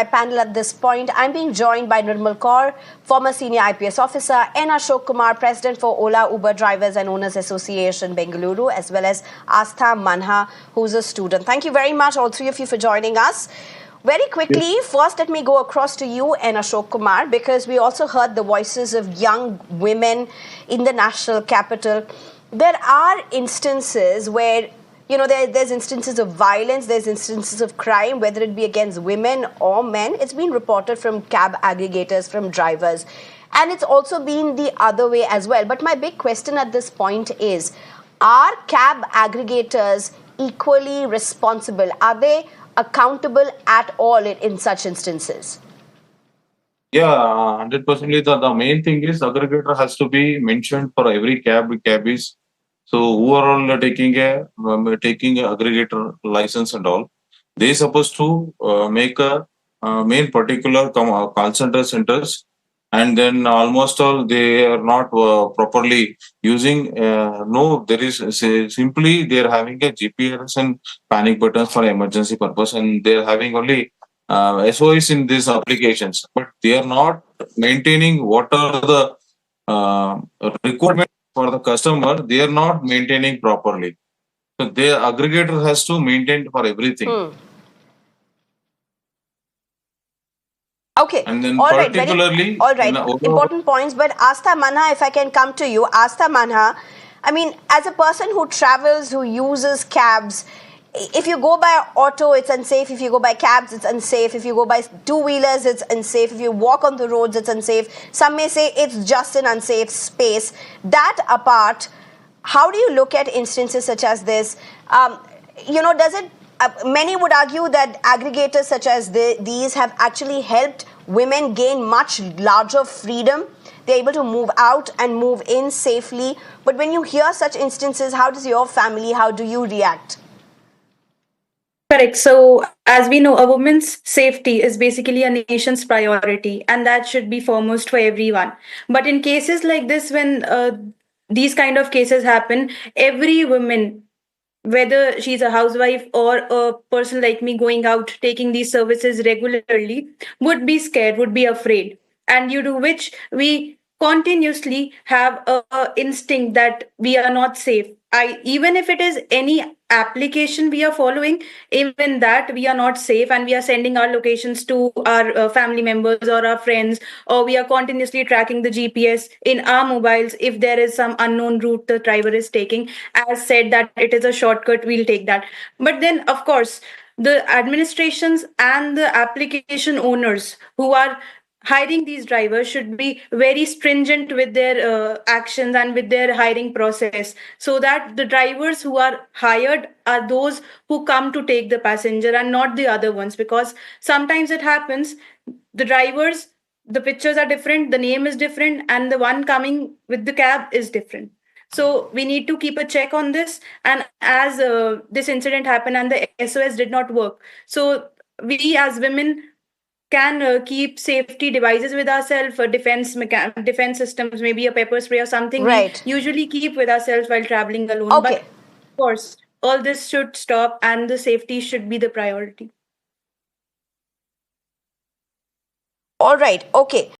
my panel at this point. I'm being joined by Nirmal Kaur, former senior IPS officer, and Ashok Kumar, president for Ola Uber Drivers and Owners Association, Bengaluru, as well as Aastha Mahna, who's a student. Thank you very much, all three of you, for joining us. Very quickly, first let me go across to you and Ashok Kumar, because we also heard the voices of young women in the national capital. There are instances where, you know, there's instances of violence, there's instances of crime, whether it be against women or men. It's been reported from cab aggregators, from drivers. And it's also been the other way as well. But my big question at this point is, are cab aggregators equally responsible? Are they accountable at all in such instances? Yeah, 100%. The main thing is aggregator has to be mentioned for every cabbies. So who are all taking a aggregator license and all, they supposed to make a main particular call centers, and then almost all they are not properly using. No, there is simply they are having a GPS and panic buttons for emergency purpose, and they are having only SOS in these applications, but they are not maintaining what are the requirements for the customer. They are not maintaining properly. So their aggregator has to maintain for everything. Okay. And then All right. particularly, All right. Important points. But Aastha Mahna, if I can come to you, Aastha Mahna, I mean, as a person who travels, who uses cabs, if you go by auto, it's unsafe. If you go by cabs, it's unsafe. If you go by two-wheelers, it's unsafe. If you walk on the roads, it's unsafe. Some may say it's just an unsafe space. That apart, how do you look at instances such as this? Does it? Many would argue that aggregators such as these have actually helped women gain much larger freedom. They're able to move out and move in safely. But when you hear such instances, how does your family, how do you react? Correct. So, as we know, a woman's safety is basically a nation's priority, and that should be foremost for everyone. But in cases like this, when these kind of cases happen, every woman, whether she's a housewife or a person like me going out taking these services regularly, would be scared, would be afraid, and due to which we continuously have a instinct that we are not safe. I Even if it is any application we are following, even that we are not safe, and we are sending our locations to our family members or our friends, or we are continuously tracking the GPS in our mobiles. If there is some unknown route the driver is taking, as said that it is a shortcut, we'll take that. But then of course the administrations and the application owners who are hiring these drivers should be very stringent with their actions and with their hiring process, so that the drivers who are hired are those who come to take the passenger and not the other ones. Because sometimes it happens, the drivers, the pictures are different, the name is different, and the one coming with the cab is different. So we need to keep a check on this. And as this incident happened and the SOS did not work, so we as women can keep safety devices with ourselves, defense systems, maybe a pepper spray or something. Right. We usually keep with ourselves while traveling alone. Okay. But of course, all this should stop, and the safety should be the priority. All right. Okay.